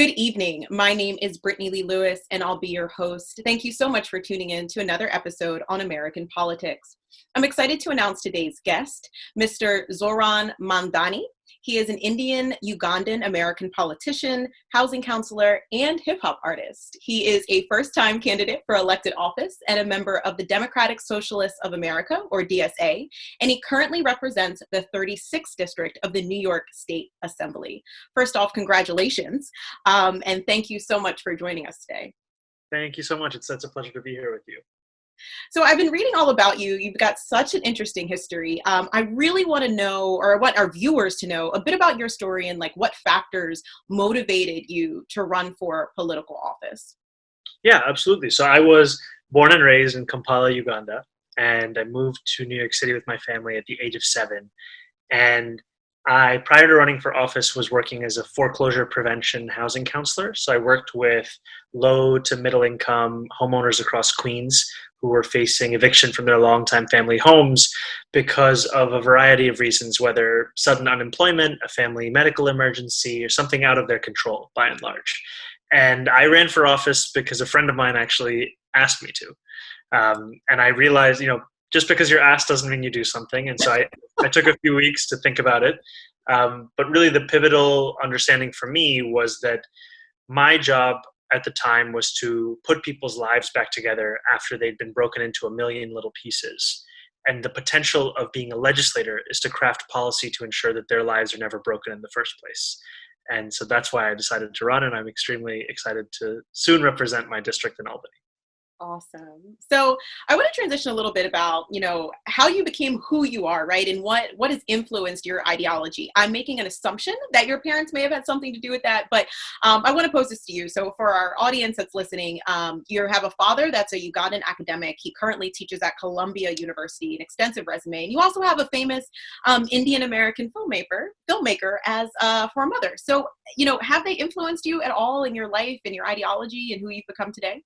Good evening. My name is Brittany Lee Lewis, and I'll be your host. Thank you so much for tuning in to another episode on American politics. I'm excited to announce today's guest, Mr. Zohran Mamdani. He is an Indian Ugandan American politician, housing counselor, and hip hop artist. He is a first-time candidate for elected office and a member of the Democratic Socialists of America, or DSA, and he currently represents the 36th district of the New York State Assembly. First off, congratulations, and thank you so much for joining us today. Thank you so much. It's such a pleasure to be here with you. So I've been reading all about you. You've got such an interesting history. I really want to know, or want our viewers to know, a bit about your story and like what factors motivated you to run for political office. Yeah, absolutely. So I was born and raised in Kampala, Uganda, and I moved to New York City with my family at the age of 7. And I, prior to running for office, was working as a foreclosure prevention housing counselor. So I worked with low to middle income homeowners across Queens who were facing eviction from their longtime family homes because of a variety of reasons, whether sudden unemployment, a family medical emergency, or something out of their control, by and large. And I ran for office because a friend of mine actually asked me to. And I realized, just because you're asked doesn't mean you do something. And so I took a few weeks to think about it. But really the pivotal understanding for me was that my job at the time was to put people's lives back together after they'd been broken into a million little pieces. And the potential of being a legislator is to craft policy to ensure that their lives are never broken in the first place. And so that's why I decided to run, and I'm extremely excited to soon represent my district in Albany. Awesome. So I want to transition a little bit about, how you became who you are, right? And what has influenced your ideology. I'm making an assumption that your parents may have had something to do with that, but I want to pose this to you. So for our audience that's listening, you have a father that's a Ugandan academic. He currently teaches at Columbia University, an extensive resume. And you also have a famous Indian American filmmaker as for a mother. So, have they influenced you at all in your life and your ideology and who you've become today?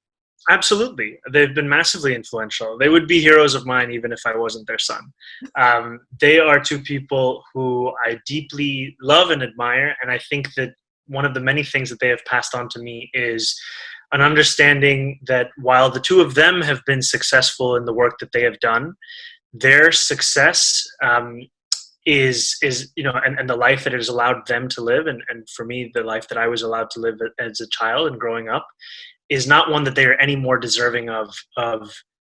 Absolutely. They've been massively influential. They would be heroes of mine even if I wasn't their son. They are two people who I deeply love and admire, and I think that one of the many things that they have passed on to me is an understanding that while the two of them have been successful in the work that they have done, their success is and the life that it has allowed them to live, and for me, the life that I was allowed to live as a child and growing up, is not one that they are any more deserving of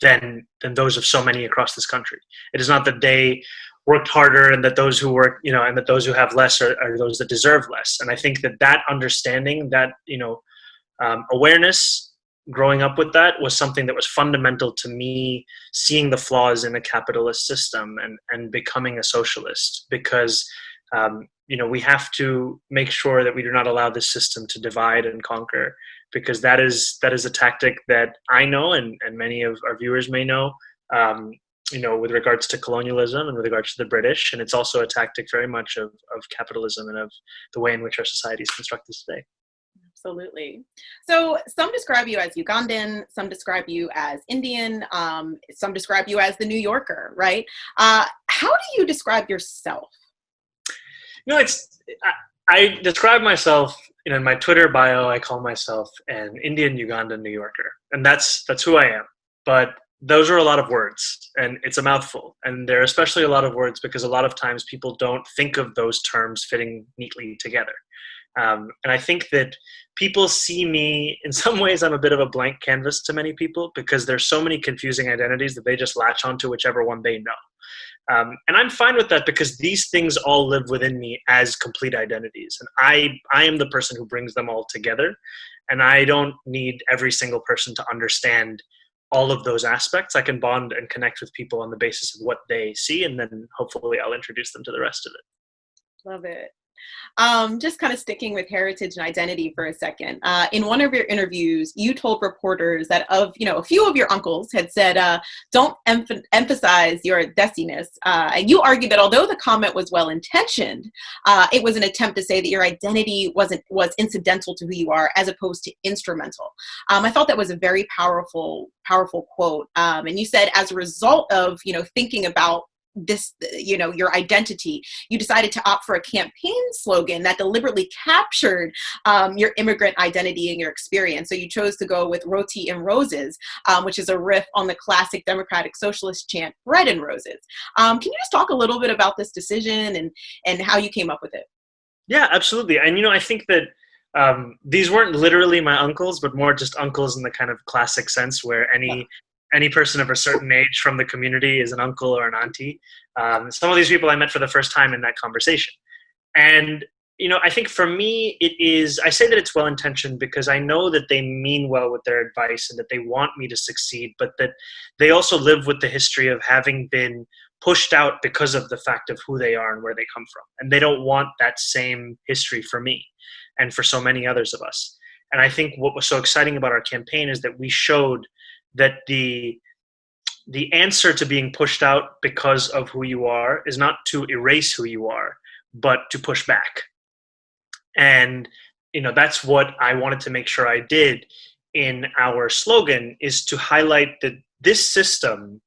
than those of so many across this country. It is not that they worked harder and that those who work, and that those who have less are those that deserve less. And I think that understanding, that, awareness, growing up with that was something that was fundamental to me seeing the flaws in a capitalist system and becoming a socialist, because we have to make sure that we do not allow this system to divide and conquer, because that is a tactic that I know and many of our viewers may know, with regards to colonialism and with regards to the British. And it's also a tactic very much of capitalism and of the way in which our society is constructed today. Absolutely. So some describe you as Ugandan, some describe you as Indian, some describe you as the New Yorker, right? How do you describe yourself? I describe myself, in my Twitter bio, I call myself an Indian Ugandan New Yorker, and that's who I am. But those are a lot of words, and it's a mouthful. And they're especially a lot of words because a lot of times people don't think of those terms fitting neatly together. And I think that people see me, in some ways, I'm a bit of a blank canvas to many people because there's so many confusing identities that they just latch onto whichever one they know. And I'm fine with that because these things all live within me as complete identities. And I am the person who brings them all together. And I don't need every single person to understand all of those aspects. I can bond and connect with people on the basis of what they see. And then hopefully I'll introduce them to the rest of it. Love it. Just kind of sticking with heritage and identity for a second. In one of your interviews, you told reporters that a few of your uncles had said, don't emphasize your destiness. And you argued that although the comment was well-intentioned, it was an attempt to say that your identity was incidental to who you are as opposed to instrumental. I thought that was a very powerful quote. And you said, as a result of, thinking about this, your identity, you decided to opt for a campaign slogan that deliberately captured your immigrant identity and your experience. So you chose to go with roti and roses, which is a riff on the classic democratic socialist chant, bread and roses. Can you just talk a little bit about this decision and how you came up with it? Yeah, absolutely. And, I think that these weren't literally my uncles, but more just uncles in the kind of classic sense where any person of a certain age from the community is an uncle or an auntie. Some of these people I met for the first time in that conversation. And, I think for me, I say that it's well-intentioned because I know that they mean well with their advice and that they want me to succeed, but that they also live with the history of having been pushed out because of the fact of who they are and where they come from. And they don't want that same history for me and for so many others of us. And I think what was so exciting about our campaign is that we showed that the answer to being pushed out because of who you are is not to erase who you are, but to push back. And, that's what I wanted to make sure I did in our slogan, is to highlight that this system,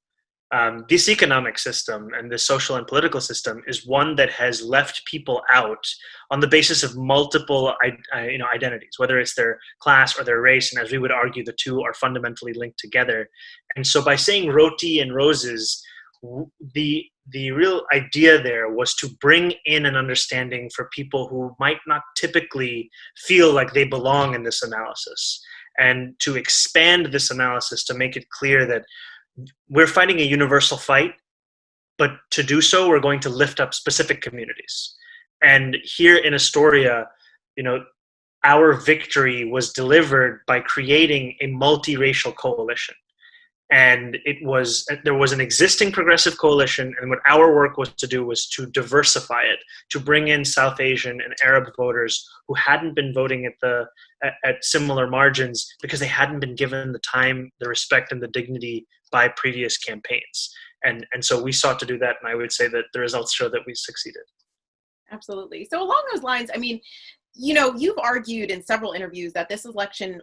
this economic system and this social and political system is one that has left people out on the basis of multiple identities, whether it's their class or their race. And as we would argue, the two are fundamentally linked together. And so by saying roti and roses, the real idea there was to bring in an understanding for people who might not typically feel like they belong in this analysis, and to expand this analysis to make it clear that we're fighting a universal fight, but to do so, we're going to lift up specific communities. And here in Astoria, our victory was delivered by creating a multiracial coalition. And there was an existing progressive coalition, and what our work was to do was to diversify it, to bring in South Asian and Arab voters who hadn't been voting at similar margins because they hadn't been given the time, the respect, and the dignity by previous campaigns. And so we sought to do that, and I would say that the results show that we succeeded. Absolutely. So along those lines, you've argued in several interviews that this election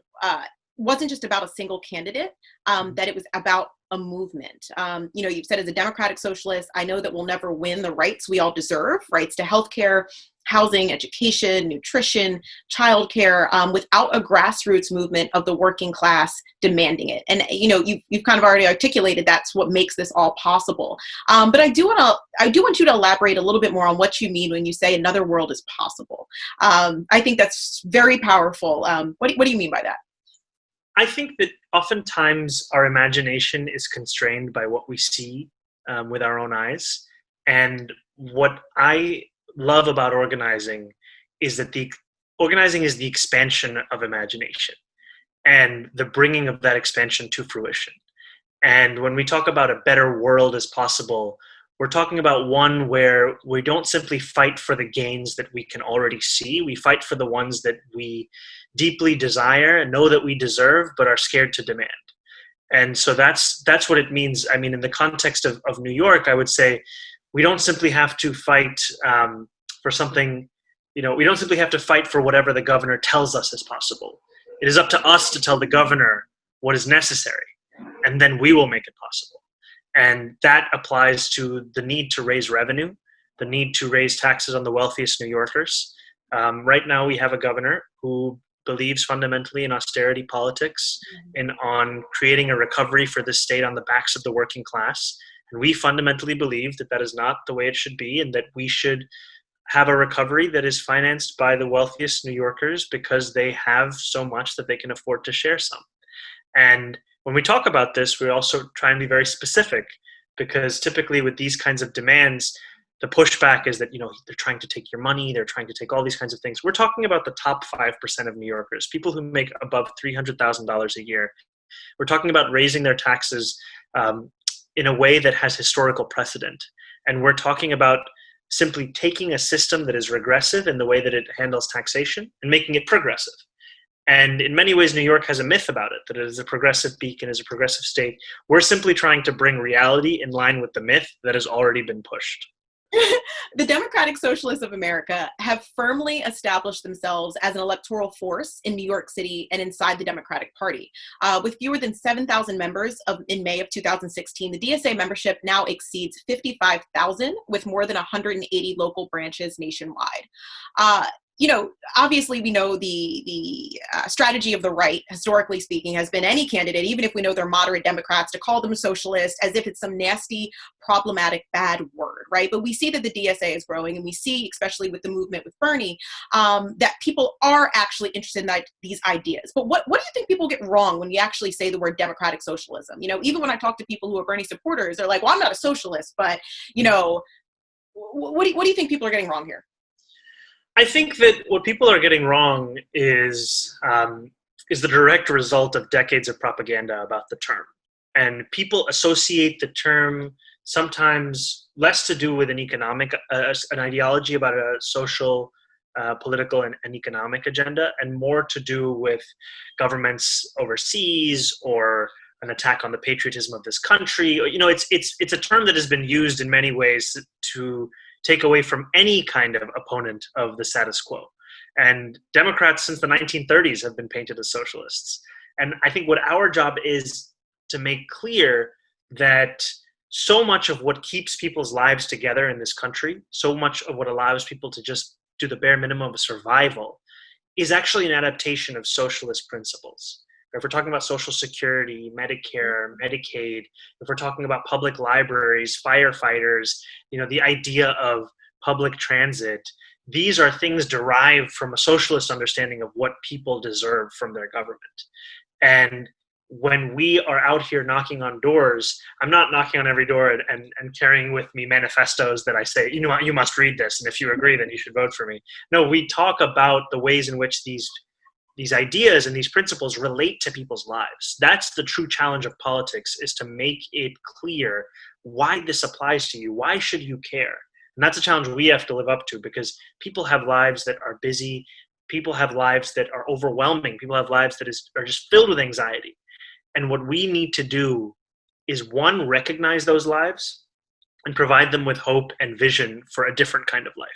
wasn't just about a single candidate, that it was about a movement. You've said as a democratic socialist, I know that we'll never win the rights we all deserve, rights to healthcare, housing, education, nutrition, childcare, without a grassroots movement of the working class demanding it. And you've kind of already articulated that's what makes this all possible. But I do want you to elaborate a little bit more on what you mean when you say another world is possible. I think that's very powerful. What do you mean by that? I think that oftentimes our imagination is constrained by what we see with our own eyes. And what I love about organizing is that organizing is the expansion of imagination and the bringing of that expansion to fruition. And when we talk about a better world as possible, we're talking about one where we don't simply fight for the gains that we can already see. We fight for the ones that we deeply desire and know that we deserve, but are scared to demand. And so that's what it means. I mean, in the context of New York, I would say we don't simply have to fight for something, we don't simply have to fight for whatever the governor tells us is possible. It is up to us to tell the governor what is necessary, and then we will make it possible. And that applies to the need to raise revenue, the need to raise taxes on the wealthiest New Yorkers. Right now, we have a governor who believes fundamentally in austerity politics and on creating a recovery for this state on the backs of the working class. And we fundamentally believe that that is not the way it should be, and that we should have a recovery that is financed by the wealthiest New Yorkers because they have so much that they can afford to share some. And when we talk about this, we also try and be very specific, because typically with these kinds of demands, the pushback is that, they're trying to take your money, they're trying to take all these kinds of things. We're talking about the top 5% of New Yorkers, people who make above $300,000 a year. We're talking about raising their taxes in a way that has historical precedent. And we're talking about simply taking a system that is regressive in the way that it handles taxation and making it progressive. And in many ways, New York has a myth about it, that it is a progressive beacon, is a progressive state. We're simply trying to bring reality in line with the myth that has already been pushed. The Democratic Socialists of America have firmly established themselves as an electoral force in New York City and inside the Democratic Party. With fewer than 7,000 members in May of 2016, the DSA membership now exceeds 55,000 with more than 180 local branches nationwide. Obviously we know the strategy of the right, historically speaking, has been any candidate, even if we know they're moderate Democrats, to call them socialist as if it's some nasty, problematic, bad word, right? But we see that the DSA is growing, and we see, especially with the movement with Bernie, that people are actually interested in these ideas. But what do you think people get wrong when you actually say the word democratic socialism? Even when I talk to people who are Bernie supporters, they're like, well, I'm not a socialist, but, what do you think people are getting wrong here? I think that what people are getting wrong is the direct result of decades of propaganda about the term. And people associate the term sometimes less to do with an ideology about a social, political, and economic agenda, and more to do with governments overseas or an attack on the patriotism of this country. It's a term that has been used in many ways to take away from any kind of opponent of the status quo. And Democrats since the 1930s have been painted as socialists. And I think what our job is to make clear that so much of what keeps people's lives together in this country, so much of what allows people to just do the bare minimum of survival, is actually an adaptation of socialist principles. If we're talking about Social Security, Medicare, Medicaid, if we're talking about public libraries, firefighters, the idea of public transit, these are things derived from a socialist understanding of what people deserve from their government. And when we are out here knocking on doors, I'm not knocking on every door and carrying with me manifestos that I say, you must read this, and if you agree, then you should vote for me. No, we talk about the ways in which these ideas and these principles relate to people's lives. That's the true challenge of politics, is to make it clear why this applies to you. Why should you care? And that's a challenge we have to live up to, because people have lives that are busy. People have lives that are overwhelming. People have lives that are just filled with anxiety. And what we need to do is, one, recognize those lives and provide them with hope and vision for a different kind of life.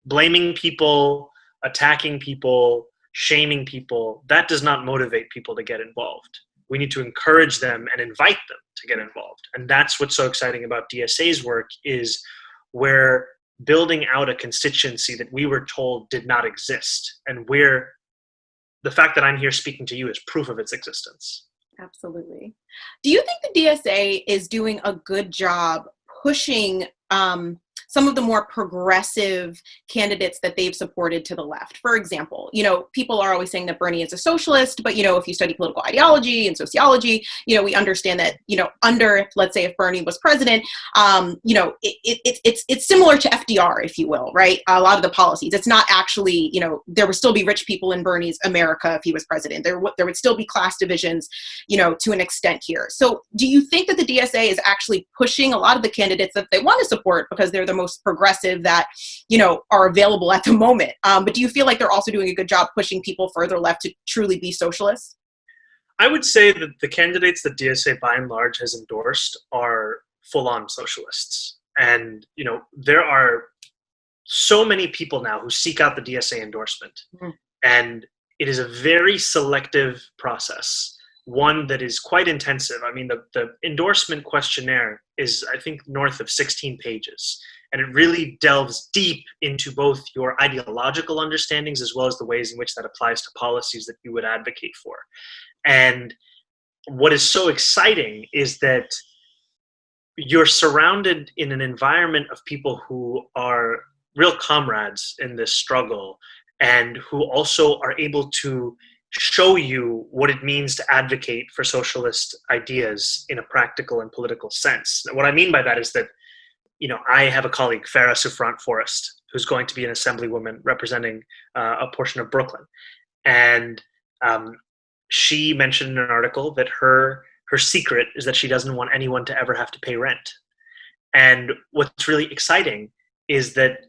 Blaming people, attacking people, shaming people, that does not motivate people to get involved. We need to encourage them and invite them to get involved. And that's what's so exciting about DSA's work, is we're building out a constituency that we were told did not exist. And the fact that I'm here speaking to you is proof of its existence. Absolutely. Do you think the DSA is doing a good job pushing some of the more progressive candidates that they've supported to the left? For example, people are always saying that Bernie is a socialist, but, if you study political ideology and sociology, we understand that, let's say, if Bernie was president, it's similar to FDR, if you will, right? A lot of the policies, it's not actually, there would still be rich people in Bernie's America if he was president. There would still be class divisions, to an extent here. So do you think that the DSA is actually pushing a lot of the candidates that they want to support because they're the most progressive that, are available at the moment? But do you feel like they're also doing a good job pushing people further left to truly be socialists? I would say that the candidates that DSA by and large has endorsed are full-on socialists. And, there are so many people now who seek out the DSA endorsement. Mm-hmm. And it is a very selective process, one that is quite intensive. I mean, the endorsement questionnaire is, I think, north of 16 pages. And it really delves deep into both your ideological understandings as well as the ways in which that applies to policies that you would advocate for. And what is so exciting is that you're surrounded in an environment of people who are real comrades in this struggle, and who also are able to show you what it means to advocate for socialist ideas in a practical and political sense. What I mean by that is that, I have a colleague, Farah Souffrant Forrest, who's going to be an assemblywoman representing a portion of Brooklyn. And she mentioned in an article that her secret is that she doesn't want anyone to ever have to pay rent. And what's really exciting is that,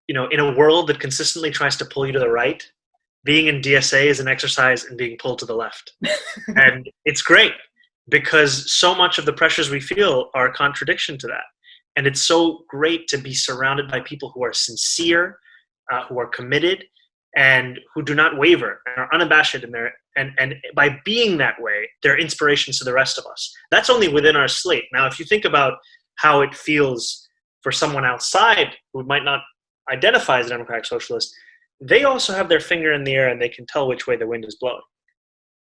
in a world that consistently tries to pull you to the right, being in DSA is an exercise in being pulled to the left. And it's great, because so much of the pressures we feel are a contradiction to that. And it's so great to be surrounded by people who are sincere, who are committed, and who do not waver and are unabashed in their, and by being that way, they're inspirations to the rest of us. That's only within our slate. Now, if you think about how it feels for someone outside who might not identify as a democratic socialist, they also have their finger in the air and they can tell which way the wind is blowing.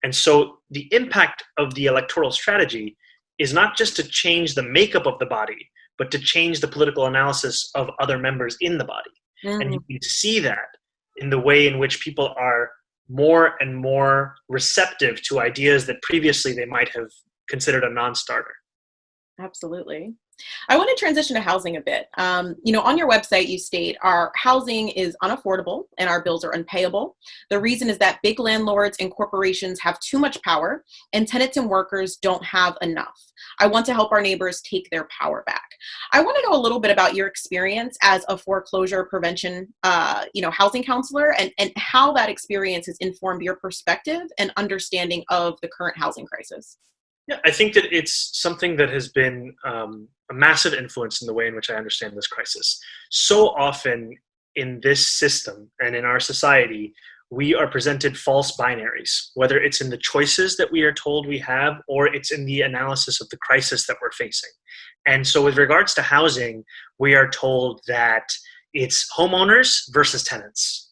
And so the impact of the electoral strategy is not just to change the makeup of the body, but to change the political analysis of other members in the body. And you can see that in the way in which people are more and more receptive to ideas that previously they might have considered a non-starter. Absolutely. I want to transition to housing a bit. On your website, you state our housing is unaffordable and our bills are unpayable. The reason is that big landlords and corporations have too much power and tenants and workers don't have enough. I want to help our neighbors take their power back. I want to know a little bit about your experience as a foreclosure prevention, housing counselor and how that experience has informed your perspective and understanding of the current housing crisis. Yeah, I think that it's something that has been a massive influence in the way in which I understand this crisis. So often in this system and in our society, we are presented false binaries, whether it's in the choices that we are told we have or it's in the analysis of the crisis that we're facing. And so with regards to housing, we are told that it's homeowners versus tenants.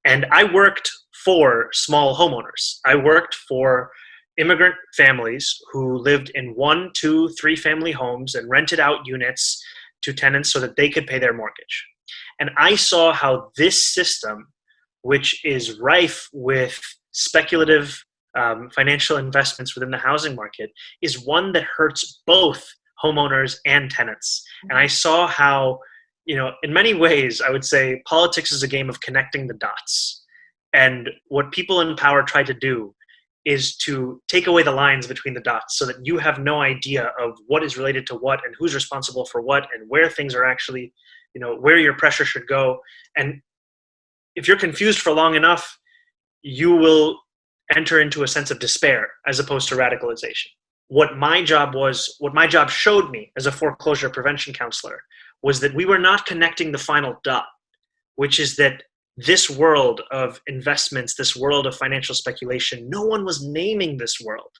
And I worked for small homeowners. I worked for immigrant families who lived in 1, 2, 3 family homes and rented out units to tenants so that they could pay their mortgage. And I saw how this system, which is rife with speculative financial investments within the housing market, is one that hurts both homeowners and tenants. And I saw how, in many ways, I would say politics is a game of connecting the dots. And what people in power try to do is to take away the lines between the dots so that you have no idea of what is related to what and who's responsible for what and where things are actually, where your pressure should go. And if you're confused for long enough, you will enter into a sense of despair as opposed to radicalization. What my job showed me as a foreclosure prevention counselor was that we were not connecting the final dot, which is that this world of investments, this world of financial speculation, no one was naming this world.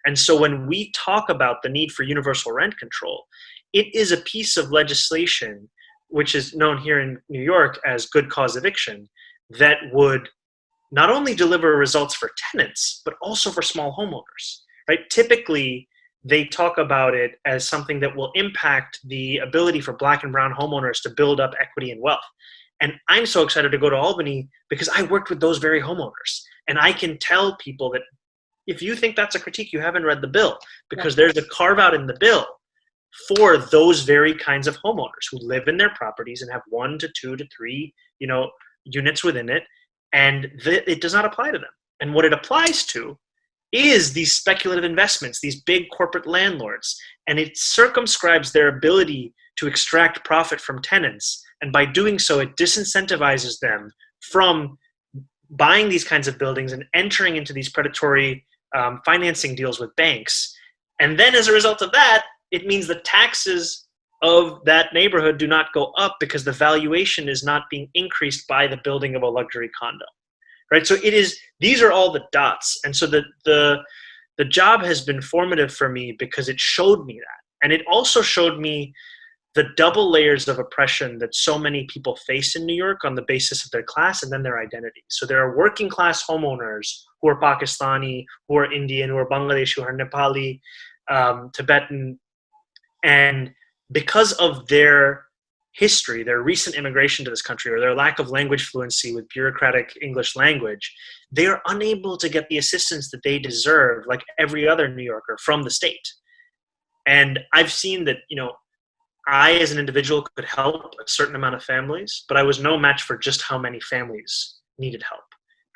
And so when we talk about the need for universal rent control, it is a piece of legislation, which is known here in New York as good cause eviction, that would not only deliver results for tenants, but also for small homeowners, right? Typically, they talk about it as something that will impact the ability for Black and brown homeowners to build up equity and wealth. And I'm so excited to go to Albany because I worked with those very homeowners. And I can tell people that if you think that's a critique, you haven't read the bill, because there's a carve out in the bill for those very kinds of homeowners who live in their properties and have 1 to 2 to 3, units within it. And it does not apply to them. And what it applies to is these speculative investments, these big corporate landlords. And it circumscribes their ability to extract profit from tenants. And by doing so, it disincentivizes them from buying these kinds of buildings and entering into these predatory financing deals with banks. And then as a result of that, it means the taxes of that neighborhood do not go up because the valuation is not being increased by the building of a luxury condo, right? So these are all the dots. And so the job has been formative for me because it showed me that. And it also showed me the double layers of oppression that so many people face in New York on the basis of their class and then their identity. So there are working class homeowners who are Pakistani, who are Indian, who are Bangladeshi, who are Nepali, Tibetan. And because of their history, their recent immigration to this country, or their lack of language fluency with bureaucratic English language, they are unable to get the assistance that they deserve, like every other New Yorker, from the state. And I've seen that, I, as an individual, could help a certain amount of families, but I was no match for just how many families needed help.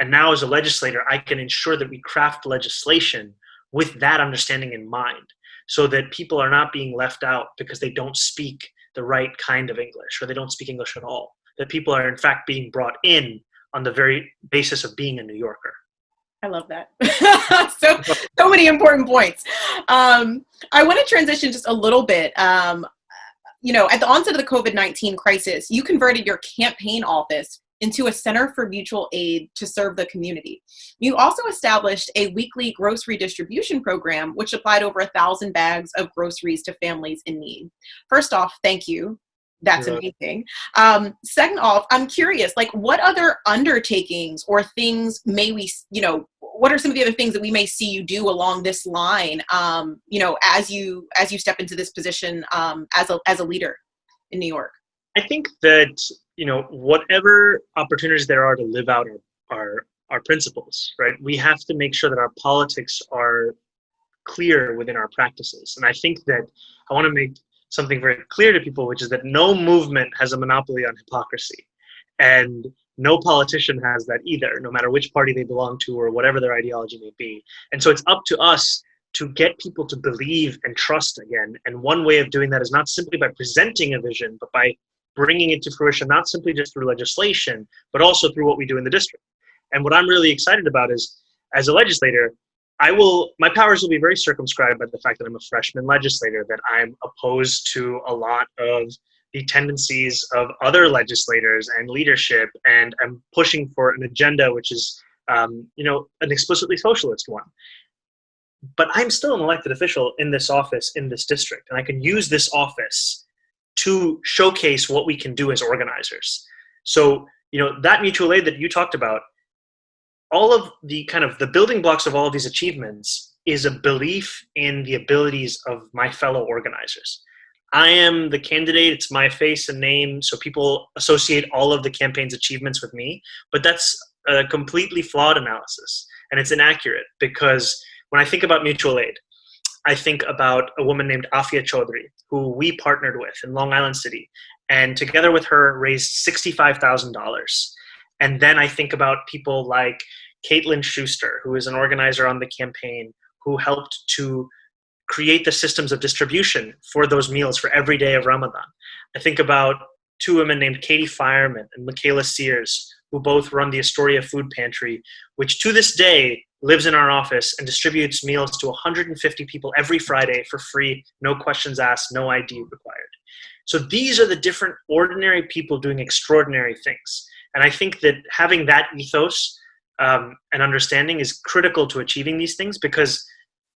And now as a legislator, I can ensure that we craft legislation with that understanding in mind, so that people are not being left out because they don't speak the right kind of English or they don't speak English at all. That people are in fact being brought in on the very basis of being a New Yorker. I love that. so many important points. I want to transition just a little bit. at the onset of the COVID-19 crisis, you converted your campaign office into a center for mutual aid to serve the community. You also established a weekly grocery distribution program, which supplied over 1,000 bags of groceries to families in need. First off, thank you. That's amazing. Second off, I'm curious, like, what other undertakings or things may we, what are some of the other things that we may see you do along this line, as you step into this position as a leader in New York? I think that, whatever opportunities there are to live out our principles, right? We have to make sure that our politics are clear within our practices. And I think that I want to make something very clear to people, which is that no movement has a monopoly on hypocrisy. And no politician has that either, no matter which party they belong to or whatever their ideology may be. And so it's up to us to get people to believe and trust again. And one way of doing that is not simply by presenting a vision, but by bringing it to fruition, not simply just through legislation, but also through what we do in the district. And what I'm really excited about is, as a legislator, my powers will be very circumscribed by the fact that I'm a freshman legislator, that I'm opposed to a lot of the tendencies of other legislators and leadership, and I'm pushing for an agenda which is, an explicitly socialist one. But I'm still an elected official in this office, in this district, and I can use this office to showcase what we can do as organizers. So, that mutual aid that you talked about, all of the kind of the building blocks of all of these achievements is a belief in the abilities of my fellow organizers. I am the candidate, it's my face and name, so people associate all of the campaign's achievements with me, but that's a completely flawed analysis, and it's inaccurate, because when I think about mutual aid, I think about a woman named Afia Chaudhry, who we partnered with in Long Island City, and together with her raised $65,000. And then I think about people like Caitlin Schuster, who is an organizer on the campaign, who helped to create the systems of distribution for those meals for every day of Ramadan. I think about two women named Katie Fireman and Michaela Sears, who both run the Astoria Food Pantry, which to this day lives in our office and distributes meals to 150 people every Friday for free, no questions asked, no ID required. So these are the different ordinary people doing extraordinary things. And I think that having that ethos and understanding is critical to achieving these things, because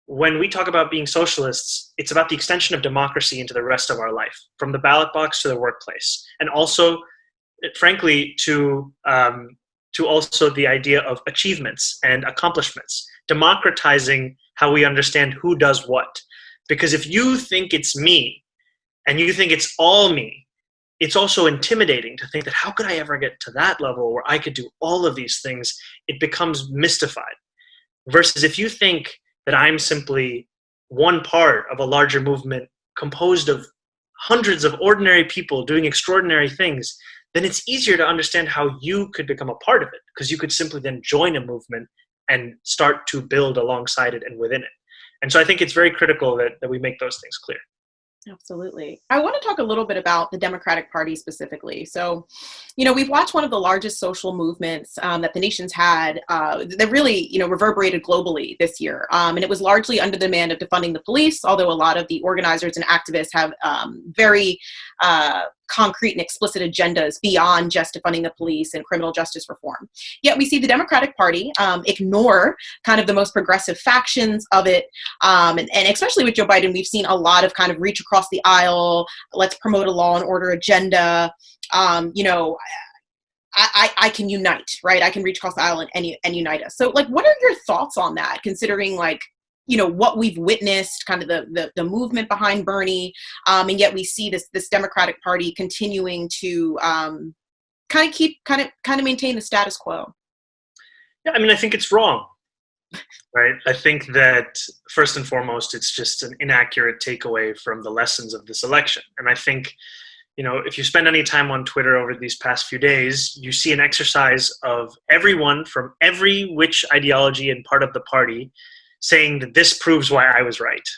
when we talk about being socialists, it's about the extension of democracy into the rest of our life, from the ballot box to the workplace, and also, frankly, to also the idea of achievements and accomplishments, democratizing how we understand who does what. Because if you think it's me and you think it's all me, it's also intimidating to think that how could I ever get to that level where I could do all of these things? It becomes mystified. Versus if you think that I'm simply one part of a larger movement composed of hundreds of ordinary people doing extraordinary things, then it's easier to understand how you could become a part of it, because you could simply then join a movement and start to build alongside it and within it. And so I think it's very critical that we make those things clear. Absolutely. I want to talk a little bit about the Democratic Party specifically. So, we've watched one of the largest social movements that the nation's had that really, reverberated globally this year. And it was largely under the demand of defunding the police, although a lot of the organizers and activists have very concrete and explicit agendas beyond just defunding the police and criminal justice reform. Yet we see the Democratic Party ignore kind of the most progressive factions of it. And especially with Joe Biden, we've seen a lot of kind of reach across the aisle, let's promote a law and order agenda. I can unite, right? I can reach across the aisle and unite us. So what are your thoughts on that, considering what we've witnessed, kind of the movement behind Bernie, and yet we see this Democratic Party continuing to kind of maintain the status quo? Yeah, I think it's wrong, right? I think that first and foremost, it's just an inaccurate takeaway from the lessons of this election. And I think, if you spend any time on Twitter over these past few days, you see an exercise of everyone from every which ideology and part of the party saying that this proves why I was right.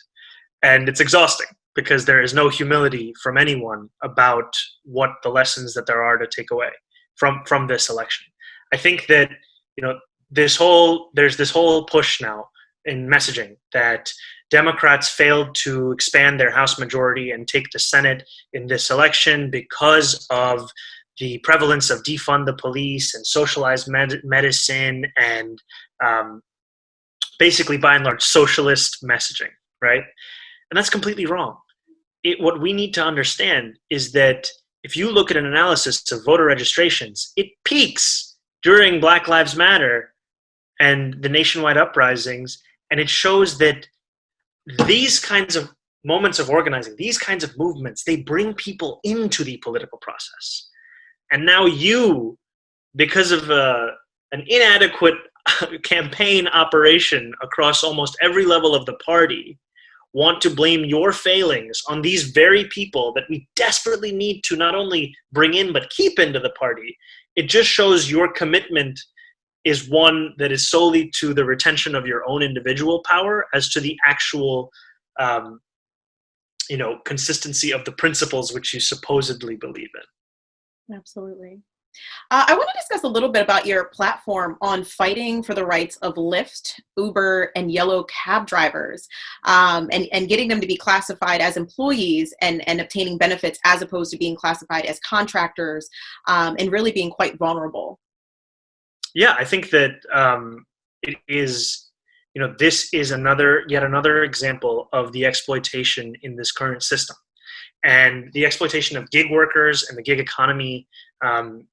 And it's exhausting, because there is no humility from anyone about what the lessons that there are to take away from this election. I think that, there's this whole push now in messaging that Democrats failed to expand their House majority and take the Senate in this election because of the prevalence of defund the police and socialized medicine and basically, by and large, socialist messaging, right? And that's completely wrong. What we need to understand is that if you look at an analysis of voter registrations, it peaks during Black Lives Matter and the nationwide uprisings, and it shows that these kinds of moments of organizing, these kinds of movements, they bring people into the political process. And now you, because of an inadequate campaign operation across almost every level of the party, want to blame your failings on these very people that we desperately need to not only bring in but keep into the party. It just shows your commitment is one that is solely to the retention of your own individual power as to the actual consistency of the principles which you supposedly believe in. Absolutely. I want to discuss a little bit about your platform on fighting for the rights of Lyft, Uber, and yellow cab drivers, and getting them to be classified as employees and obtaining benefits as opposed to being classified as contractors, and really being quite vulnerable. Yeah, I think that it is, this is yet another example of the exploitation in this current system. And the exploitation of gig workers and the gig economy the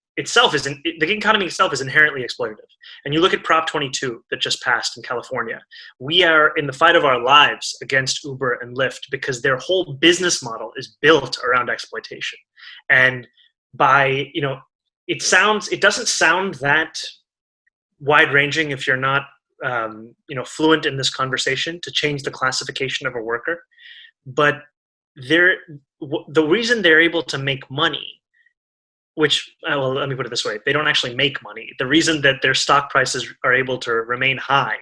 gig economy itself is inherently exploitative. And you look at Prop 22 that just passed in California. We are in the fight of our lives against Uber and Lyft because their whole business model is built around exploitation. And it doesn't sound that wide-ranging if you're not fluent in this conversation to change the classification of a worker. But the reason they're able to make money, let me put it this way, they don't actually make money. The reason that their stock prices are able to remain high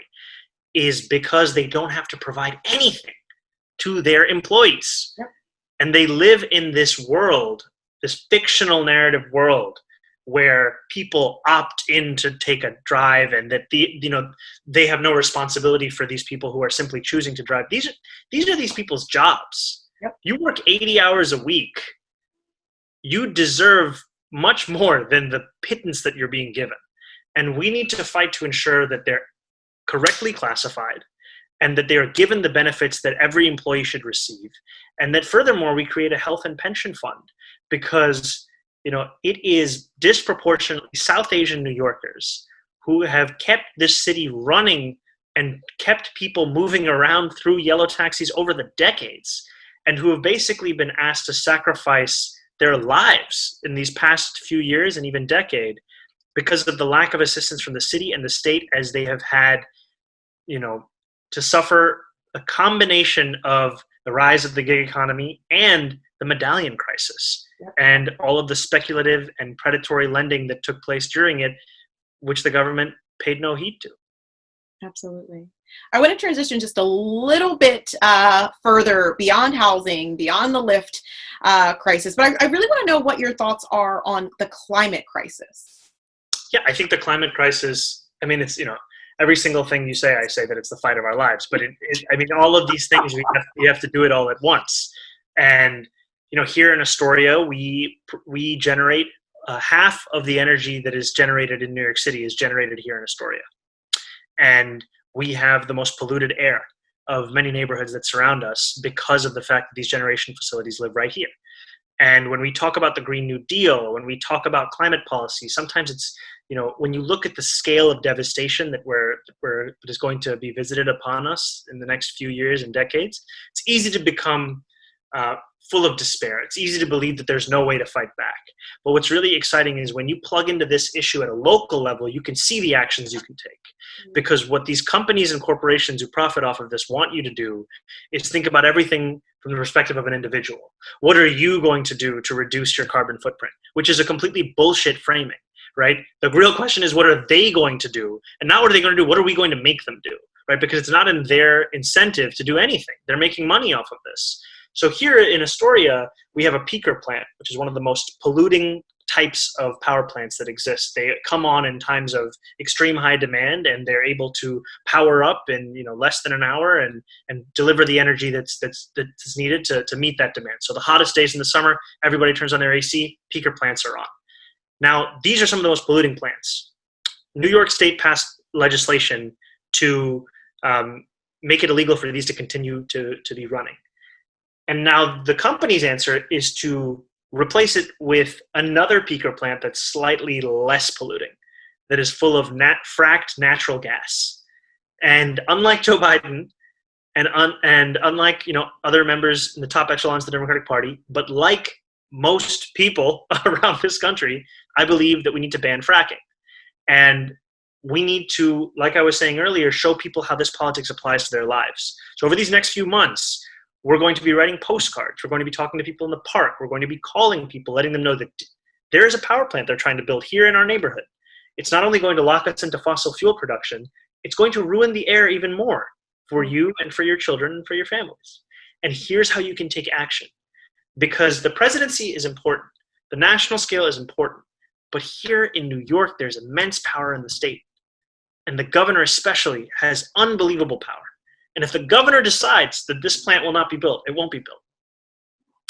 is because they don't have to provide anything to their employees. Yep. And they live in this world, this fictional narrative world, where people opt in to take a drive and that they have no responsibility for these people who are simply choosing to drive. These are these people's jobs. Yep. You work 80 hours a week. You deserve much more than the pittance that you're being given. And we need to fight to ensure that they're correctly classified and that they are given the benefits that every employee should receive. And that furthermore, we create a health and pension fund because it is disproportionately South Asian New Yorkers who have kept this city running and kept people moving around through yellow taxis over the decades, and who have basically been asked to sacrifice their lives in these past few years and even decade because of the lack of assistance from the city and the state, as they have had, to suffer a combination of the rise of the gig economy and the medallion crisis. Yep. And all of the speculative and predatory lending that took place during it, which the government paid no heed to. Absolutely. I want to transition just a little bit further beyond housing, beyond the Lyft crisis, but I really want to know what your thoughts are on the climate crisis. Yeah, I think the climate crisis, it's, every single thing you say, I say that it's the fight of our lives, but all of these things, we have to do it all at once. And, here in Astoria, we generate half of the energy that is generated in New York City is generated here in Astoria. And we have the most polluted air of many neighborhoods that surround us because of the fact that these generation facilities live right here. And when we talk about the Green New Deal, when we talk about climate policy, sometimes it's, when you look at the scale of devastation that is going to be visited upon us in the next few years and decades, it's easy to become full of despair. It's easy to believe that there's no way to fight back. But what's really exciting is when you plug into this issue at a local level, you can see the actions you can take. Because what these companies and corporations who profit off of this want you to do is think about everything from the perspective of an individual. What are you going to do to reduce your carbon footprint? Which is a completely bullshit framing, right? The real question is, what are they going to do? And not what are they going to do, what are we going to make them do, right? Because it's not in their incentive to do anything. They're making money off of this. So here in Astoria, we have a peaker plant, which is one of the most polluting types of power plants that exist. They come on in times of extreme high demand, and they're able to power up in less than an hour and deliver the energy that's needed to meet that demand. So the hottest days in the summer, everybody turns on their AC, peaker plants are on. Now, these are some of the most polluting plants. New York State passed legislation to make it illegal for these to continue to be running. And now the company's answer is to replace it with another peaker plant that's slightly less polluting, that is full of fracked natural gas. And unlike Joe Biden, and unlike other members in the top echelons of the Democratic Party, but like most people around this country, I believe that we need to ban fracking. And we need to, like I was saying earlier, show people how this politics applies to their lives. So over these next few months, we're going to be writing postcards. We're going to be talking to people in the park. We're going to be calling people, letting them know that there is a power plant they're trying to build here in our neighborhood. It's not only going to lock us into fossil fuel production, it's going to ruin the air even more for you and for your children and for your families. And here's how you can take action. Because the presidency is important. The national scale is important. But here in New York, there's immense power in the state. And the governor especially has unbelievable power. And if the governor decides that this plant will not be built, it won't be built.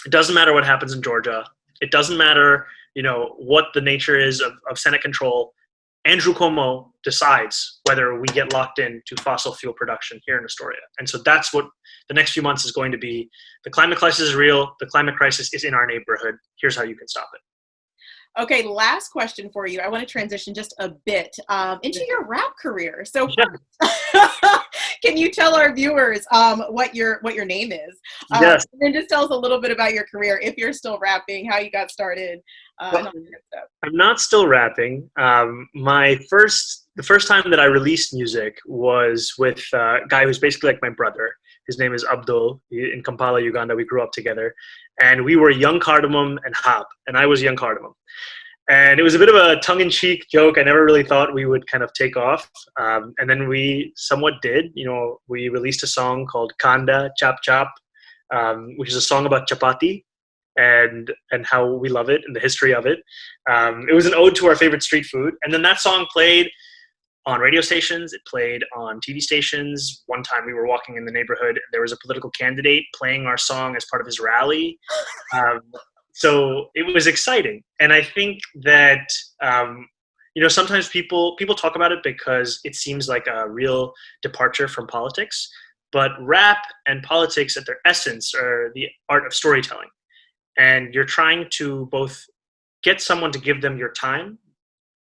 It doesn't matter what happens in Georgia. It doesn't matter, what the nature is of Senate control. Andrew Cuomo decides whether we get locked into fossil fuel production here in Astoria. And so that's what the next few months is going to be. The climate crisis is real. The climate crisis is in our neighborhood. Here's how you can stop it. Okay, last question for you. I want to transition just a bit into your rap career. So can you tell our viewers what your name is? Yes. And then just tell us a little bit about your career, if you're still rapping, how you got started. And all that good stuff. I'm not still rapping. The first time that I released music was with a guy who's basically like my brother. His name is Abdul. In Kampala, Uganda, we grew up together. And we were Young Cardamom and Hab, and I was Young Cardamom. And it was a bit of a tongue-in-cheek joke. I never really thought we would kind of take off. And then we somewhat did. We released a song called Kanda Chap Chap, which is a song about chapati and how we love it and the history of it. It was an ode to our favorite street food. And then that song played on radio stations. It played on TV stations. One time we were walking in the neighborhood and there was a political candidate playing our song as part of his rally. So it was exciting. And I think that, sometimes people talk about it because it seems like a real departure from politics. But rap and politics at their essence are the art of storytelling. And you're trying to both get someone to give them your time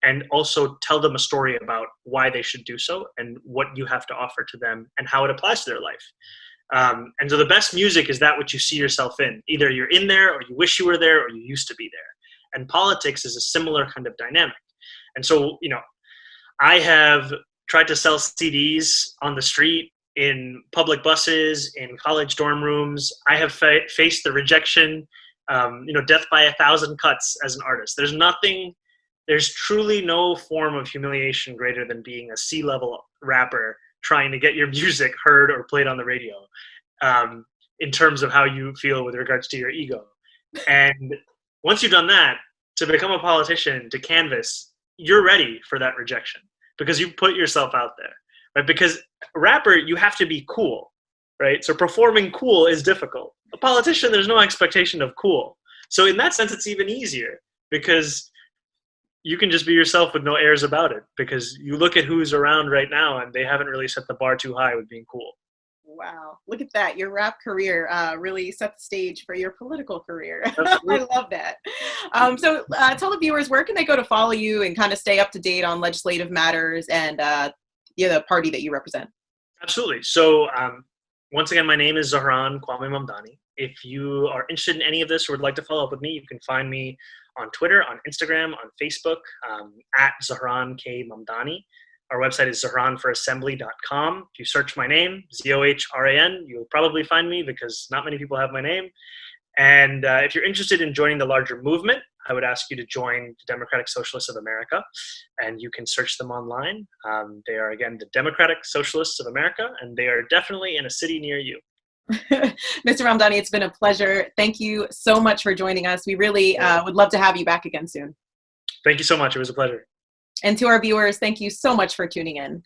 and also tell them a story about why they should do so and what you have to offer to them and how it applies to their life. And so the best music is that which you see yourself in. Either you're in there or you wish you were there or you used to be there. And politics is a similar kind of dynamic. And so, I have tried to sell CDs on the street, in public buses, in college dorm rooms. I have faced the rejection, death by 1,000 cuts as an artist. There's truly no form of humiliation greater than being a C-level rapper trying to get your music heard or played on the radio, in terms of how you feel with regards to your ego. And once you've done that, to become a politician, to canvas, you're ready for that rejection because you put yourself out there, right? Because a rapper, you have to be cool, right? So performing cool is difficult. A politician, there's no expectation of cool. So in that sense, it's even easier because you can just be yourself with no airs about it, because you look at who's around right now and they haven't really set the bar too high with being cool. Wow, look at that. Your rap career really set the stage for your political career. I love that. So tell the viewers, where can they go to follow you and kind of stay up to date on legislative matters and the party that you represent? Absolutely. So once again, my name is Zohran Kwame Mamdani. If you are interested in any of this or would like to follow up with me, you can find me on Twitter, on Instagram, on Facebook, at Zohran K. Mamdani. Our website is zohranforassembly.com. If you search my name, Zohran, you'll probably find me because not many people have my name. And if you're interested in joining the larger movement, I would ask you to join the Democratic Socialists of America, and you can search them online. They are, again, the Democratic Socialists of America, and they are definitely in a city near you. Mr. Mamdani, it's been a pleasure. Thank you so much for joining us. We really would love to have you back again soon. Thank you so much. It was a pleasure. And to our viewers, thank you so much for tuning in.